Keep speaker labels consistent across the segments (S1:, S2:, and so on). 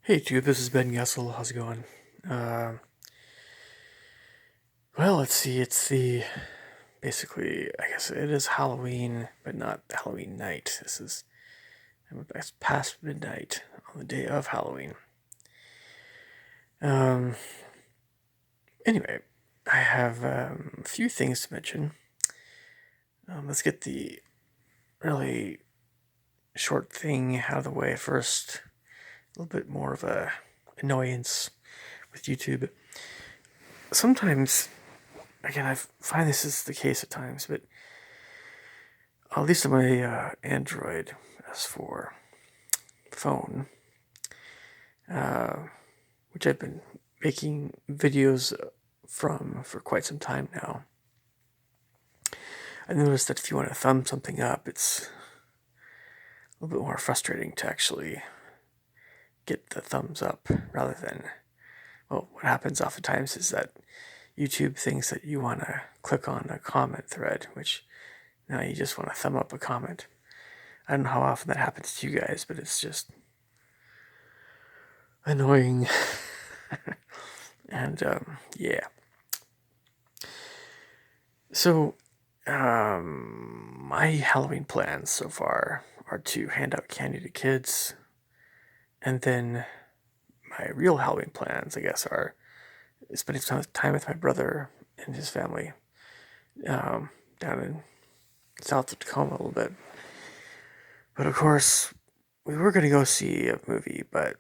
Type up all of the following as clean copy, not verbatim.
S1: Hey, dude, this is Ben Gessel. How's it going? Uh, well, let's see. It's the basically, I guess it is Halloween, but not Halloween night. It's past midnight on the day of Halloween. Um, anyway, I have a few things to mention. Let's get the really short thing out of the way first. A little bit more of a annoyance with YouTube. Sometimes, again, I find this is the case at times, but at least on my Android S4 phone, uh, which I've been making videos from for quite some time now. I noticed that if you want to thumb something up, it's a little bit more frustrating to actually get the thumbs up rather than, well, what happens oftentimes is that YouTube thinks that you want to click on a comment thread, which now you just want to thumb up a comment. I don't know how often that happens to you guys, but it's just annoying. And yeah. So, my Halloween plans so far are to hand out candy to kids, and then my real Halloween plans, I guess, are spending some time with my brother and his family down in south of Tacoma a little bit. But of course, we were gonna go see a movie, but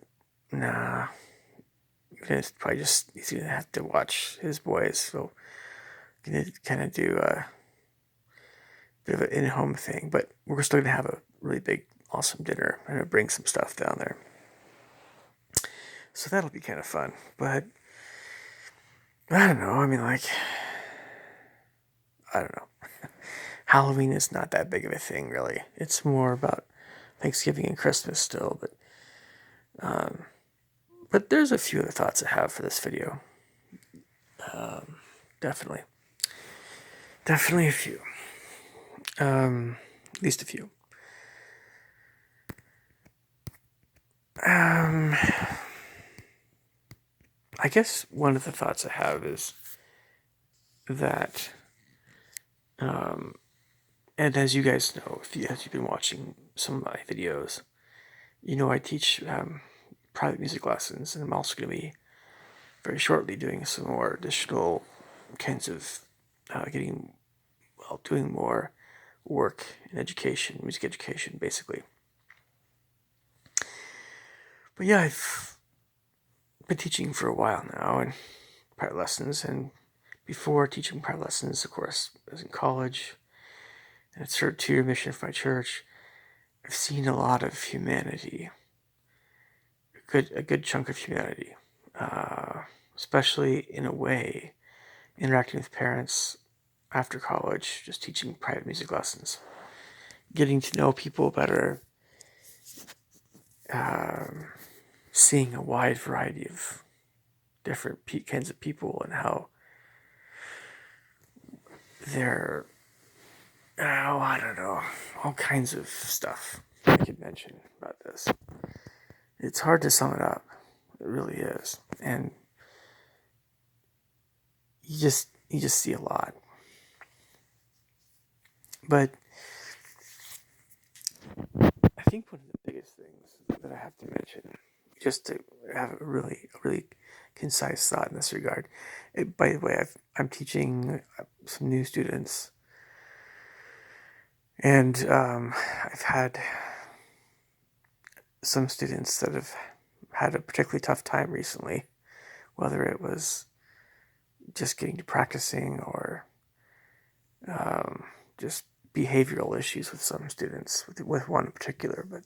S1: nah, he's gonna have to watch his boys, so gonna kind of do a bit of an in-home thing. But we're still gonna have a really big, awesome dinner. I'm gonna bring some stuff down there, so that'll be kind of fun. But I don't know. I mean, like, I don't know. Halloween is not that big of a thing, really. It's more about Thanksgiving and Christmas still, but there's a few other thoughts I have for this video. Definitely, definitely a few. At least a few. Um, I guess one of the thoughts I have is that, and as you guys know, as you've been watching some of my videos, you know I teach private music lessons, and I'm also going to be very shortly doing some more additional kinds of doing more work in education, music education, basically. But yeah, I've been teaching for a while now and private lessons, and before teaching private lessons, of course, I was in college and it served 2-year mission for my church. I've seen a lot of humanity, a good chunk of humanity, especially in a way, interacting with parents after college, just teaching private music lessons, getting to know people better, seeing a wide variety of different kinds of people and how they're, I don't know, all kinds of stuff I could mention about this. It's hard to sum it up. It really is. And you just see a lot. But I think one of the biggest things that I have to mention, just to have a really concise thought in this regard. By the way, I'm teaching some new students, and I've had some students that have had a particularly tough time recently, whether it was just getting to practicing or just behavioral issues with some students, with one in particular. But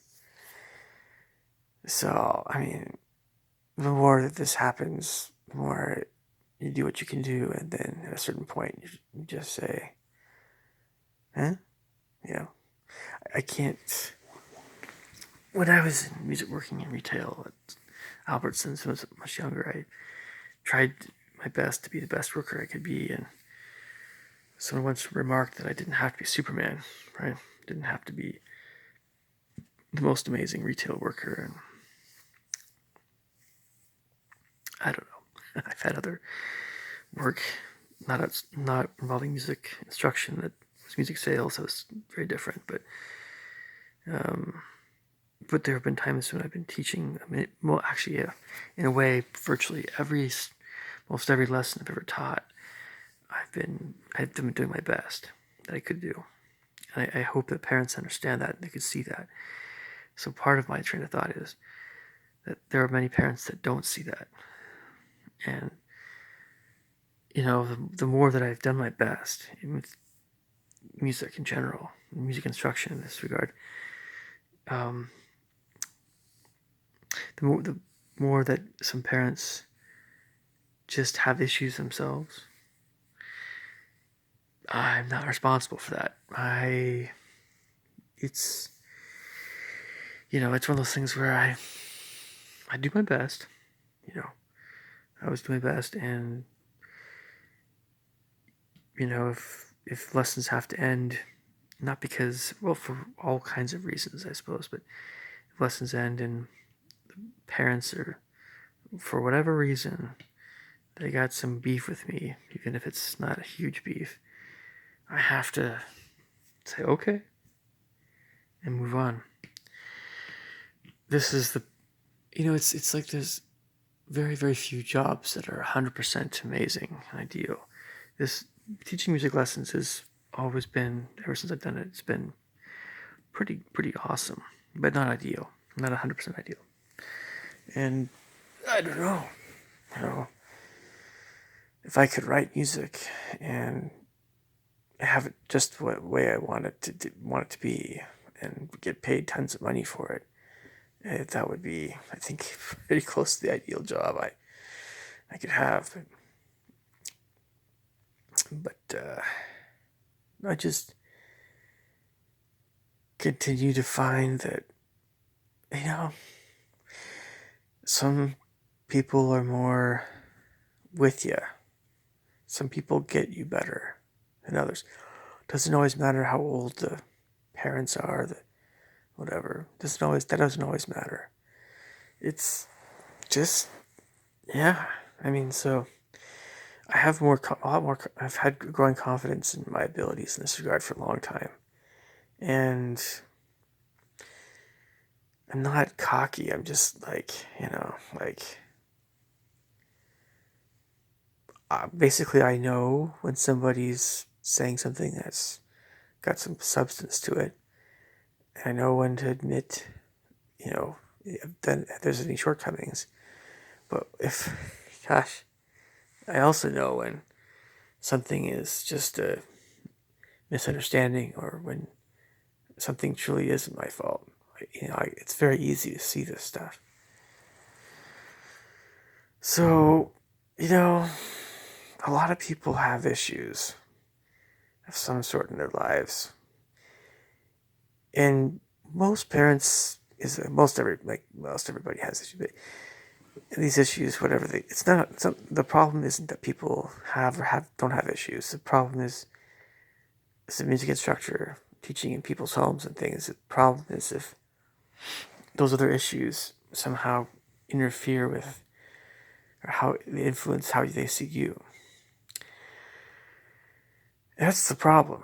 S1: so, I mean, the more that this happens, the more you do what you can do, and then at a certain point, you just say, "Huh?" You know, I can't. When I was in music, working in retail at Albertsons, when I was much younger, I tried my best to be the best worker I could be, and someone once remarked that I didn't have to be Superman, right? Didn't have to be the most amazing retail worker, and I don't know. I've had other work, not involving music instruction, that was music sales. That was very different, um, but there have been times when I've been teaching. I mean, well, actually, yeah, in a way, virtually most every lesson I've ever taught, I've been doing my best that I could do. And I hope that parents understand that and they could see that. So part of my train of thought is that there are many parents that don't see that. And, the more that I've done my best with music in general, music instruction in this regard, um, the more that some parents just have issues themselves, I'm not responsible for that. It's it's one of those things where I do my best. I always do my best, and if lessons have to end, not because, well, for all kinds of reasons, I suppose, but if lessons end and parents are, for whatever reason, they got some beef with me, even if it's not a huge beef, I have to say okay and move on. This is it's like there's very, very few jobs that are 100% amazing and ideal. This teaching music lessons has always been, ever since I've done it, it's been pretty awesome, but not ideal, not 100% ideal. And I don't know, if I could write music and have it just the way I want it to be, and get paid tons of money for it, that would be, I think, pretty close to the ideal job I could have. But I just continue to find that, some people are more with you. Some people get you better than others. Doesn't always matter how old the parents are, whatever. That doesn't always matter. It's just, yeah. I mean, so I have a lot more. I've had growing confidence in my abilities in this regard for a long time, and I'm not cocky. I'm just like, basically, I know when somebody's saying something that's got some substance to it. And I know when to admit, then if there's any shortcomings. But gosh, I also know when something is just a misunderstanding, or when something truly isn't my fault. It's very easy to see this stuff. So, a lot of people have issues of some sort in their lives. And most parents most everybody has issues, but these issues, whatever the problem isn't that people don't have issues. The problem is, as a music instructor teaching in people's homes and things, the problem is if those other issues somehow interfere with, or how they influence how they see you. That's the problem.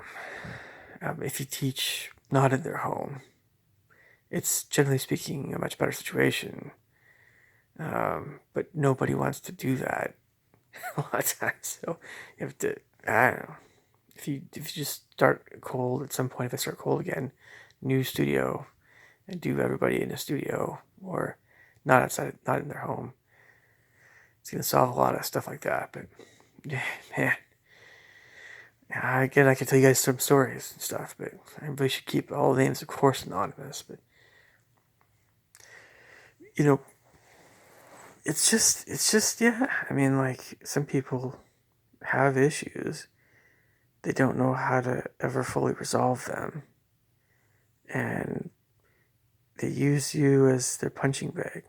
S1: If you teach not in their home, it's generally speaking a much better situation. But nobody wants to do that a lot of times. So you have to, I don't know. If you just start cold at some point, if I start cold again, new studio, and do everybody in a studio, or not outside, not in their home, it's gonna solve a lot of stuff like that. But yeah, man, again, I can tell you guys some stories and stuff, but I really should keep all the names, of course, anonymous. But it's just, yeah. I mean, like, some people have issues. They don't know how to ever fully resolve them. And they use you as their punching bag,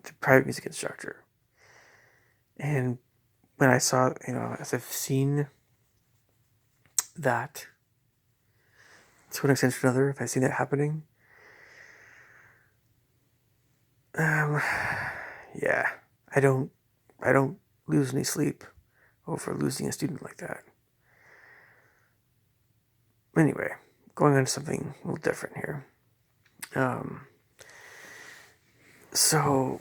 S1: the private music instructor. And when I saw, as I've seen that, to an extent or another, if I've seen that happening, yeah, I don't I don't lose any sleep over losing a student like that. Anyway, going on to something a little different here. Um, so,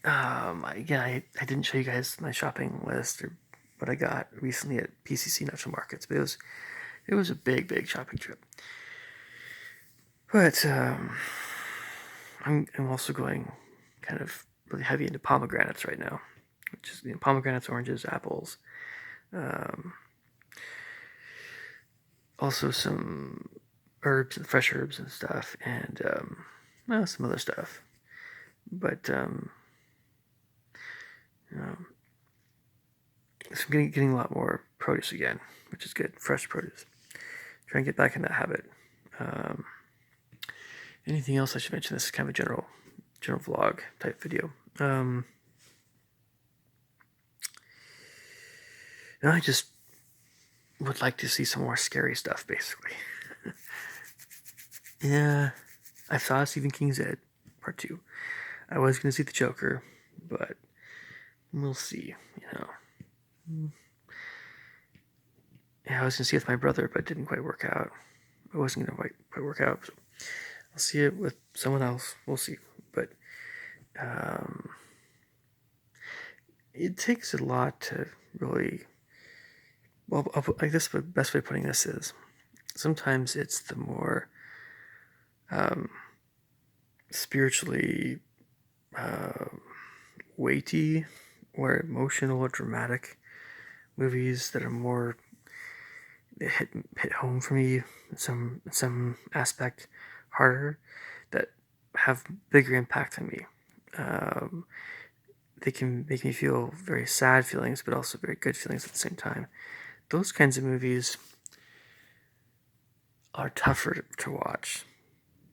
S1: I didn't show you guys my shopping list or what I got recently at PCC Natural Markets, but it was a big shopping trip. But I'm also going kind of really heavy into pomegranates right now, which is pomegranates, oranges, apples. Also some herbs and fresh herbs and stuff, and some other stuff. But so I'm getting a lot more produce again, which is good. Fresh produce. Try and get back in that habit. Anything else I should mention? This is kind of a general vlog type video. I just would like to see some more scary stuff, basically. Yeah, I saw Stephen King's It, Part 2. I was going to see The Joker, but we'll see, Yeah, I was going to see it with my brother, but it didn't quite work out. It wasn't going to quite work out. So I'll see it with someone else. We'll see. But it takes a lot to really... Well, I guess the best way of putting this is sometimes it's the more spiritually weighty or emotional or dramatic movies that are more hit home for me in some aspect harder, that have bigger impact on me. They can make me feel very sad feelings, but also very good feelings at the same time. Those kinds of movies are tougher to watch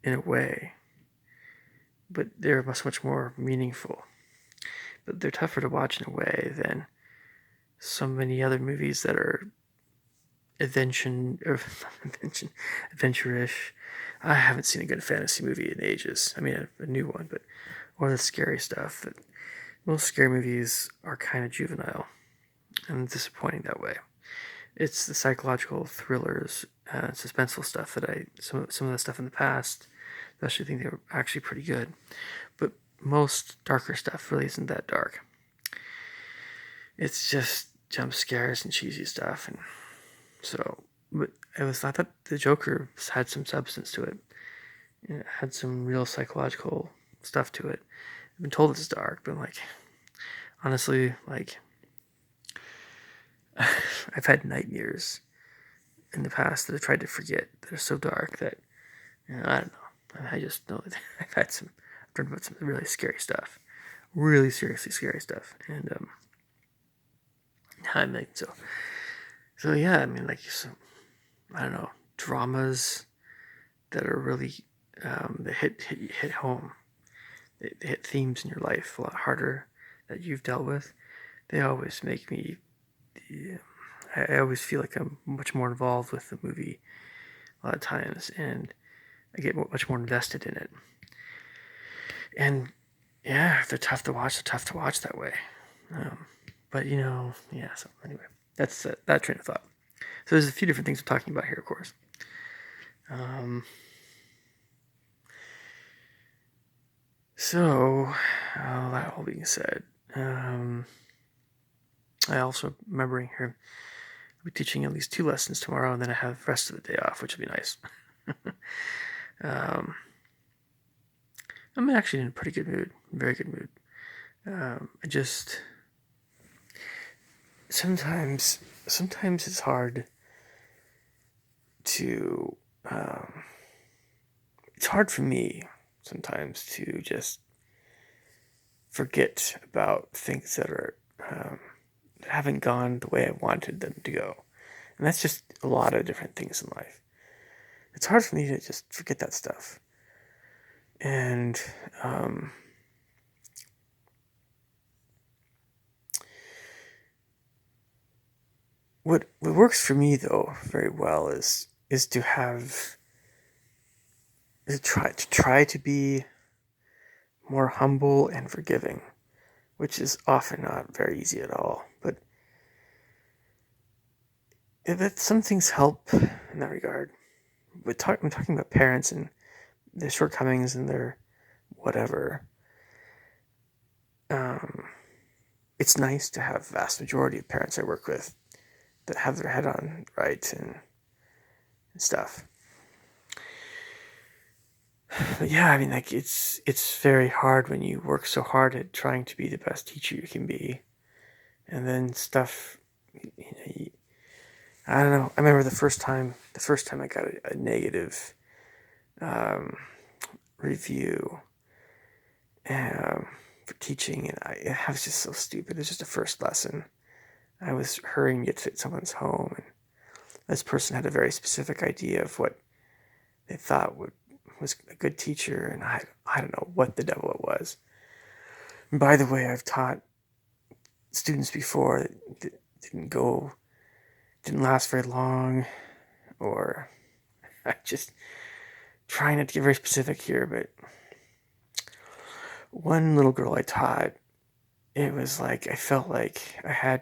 S1: in a way, but they're much more meaningful. But they're tougher to watch in a way than so many other movies that are adventure-ish. I haven't seen a good fantasy movie in ages. I mean, a new one, but or the scary stuff. But most scary movies are kind of juvenile and disappointing that way. It's the psychological thrillers and suspenseful stuff that some of the stuff in the past, I actually think they were actually pretty good. But most darker stuff really isn't that dark. It's just jump scares and cheesy stuff, and so, but I thought that the Joker had some substance to it. It had some real psychological stuff to it. I've been told it's dark, but honestly, I've had nightmares in the past that I tried to forget that are so dark that I don't know. I just know that I've heard about some really scary stuff, really seriously scary stuff, and I'm like so yeah. I mean, I don't know, dramas that are really that hit home. They hit themes in your life a lot harder that you've dealt with. They always make me. I always feel like I'm much more involved with the movie a lot of times, and I get much more invested in it. And yeah, if they're tough to watch, they're tough to watch that way. But yeah. So anyway, that's that train of thought. So there's a few different things we're talking about here, of course. So, that all being said, I also remembering here, I'll be teaching at least 2 lessons tomorrow, and then I have the rest of the day off, which will be nice. I'm actually in a pretty good mood, very good mood. I just sometimes it's hard to. It's hard for me sometimes to just forget about things that are that haven't gone the way I wanted them to go, and that's just a lot of different things in life. It's hard for me to just forget that stuff, and what works for me though very well is to try to be more humble and forgiving, which is often not very easy at all. But some things help in that regard. I'm talking about parents and their shortcomings and their whatever. It's nice to have vast majority of parents I work with that have their head on right and stuff. But yeah, I mean, like it's very hard when you work so hard at trying to be the best teacher you can be, and then stuff. I don't know. I remember the first time I got a negative review for teaching, and I was just so stupid. It was just a first lesson. I was hurrying to get to someone's home, and this person had a very specific idea of what they thought was a good teacher, and I don't know what the devil it was. And by the way, I've taught students before that didn't last very long, or I just trying not to get very specific here, but one little girl I taught, it was like I felt like I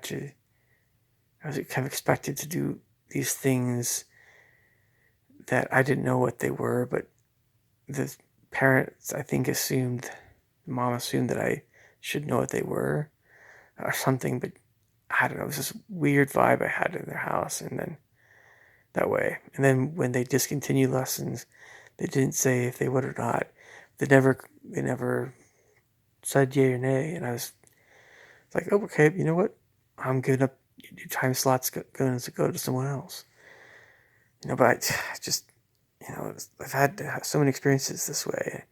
S1: was kind of expected to do these things that I didn't know what they were, but the parents, I think, mom assumed that I should know what they were or something, but I don't know, it was this weird vibe I had in their house, and then that way. And then when they discontinued lessons, they didn't say if they would or not. They never said yay or nay, and I was like, oh, okay, you know what? I'm giving up your time slots going to go to someone else. But I just, I've had so many experiences this way.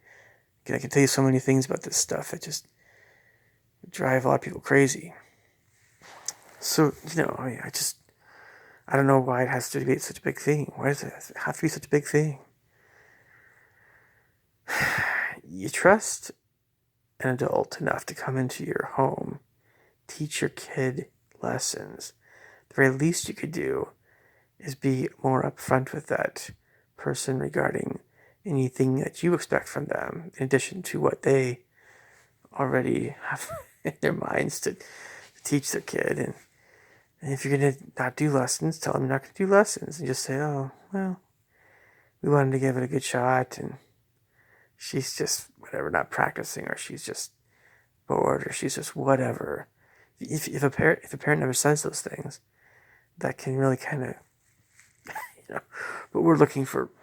S1: I can tell you so many things about this stuff that just drive a lot of people crazy. So, I don't know why it has to be such a big thing. Why does it have to be such a big thing? You trust an adult enough to come into your home, teach your kid lessons. The very least you could do is be more upfront with that person regarding anything that you expect from them, in addition to what they already have in their minds to teach their kid. And if you're going to not do lessons, tell them you're not going to do lessons, and just say, oh, well, we wanted to give it a good shot, and she's just whatever, not practicing, or she's just bored, or she's just whatever. If a parent never says those things, that can really kind of, but a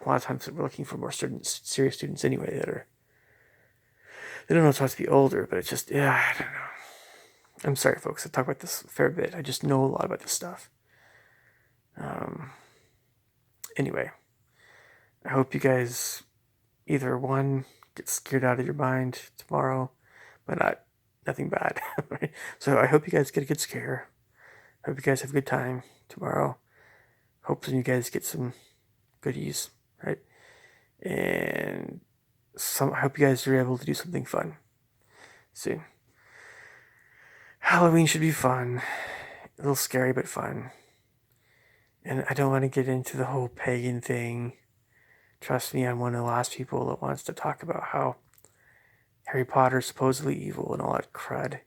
S1: lot of times we're looking for more serious students anyway they don't know it's supposed to be older, but it's just, yeah, I don't know. I'm sorry, folks, I talk about this a fair bit. I just know a lot about this stuff. Anyway, I hope you guys either one get scared out of your mind tomorrow, but nothing bad. Right? So I hope you guys get a good scare. I hope you guys have a good time tomorrow. Hopefully you guys get some goodies, right? And I hope you guys are able to do something fun soon. Halloween should be fun. A little scary, but fun. And I don't want to get into the whole pagan thing. Trust me, I'm one of the last people that wants to talk about how Harry Potter's supposedly evil and all that crud.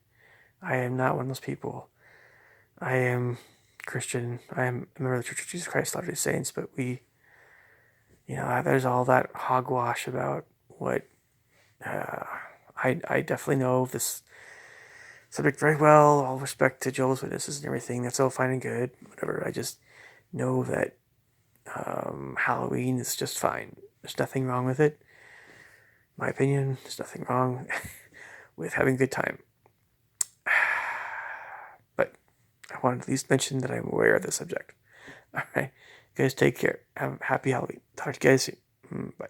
S1: I am not one of those people. I am Christian. I am a member of the Church of Jesus Christ of Latter-day Saints, but there's all that hogwash about what I definitely know this subject very well. All respect to Jehovah's Witnesses and everything. That's all fine and good. Whatever. I just know that Halloween is just fine. There's nothing wrong with it. My opinion, there's nothing wrong with having a good time. But I wanted to at least mention that I'm aware of the subject. All right. You guys take care. Have a happy Halloween. Talk to you guys soon. Bye.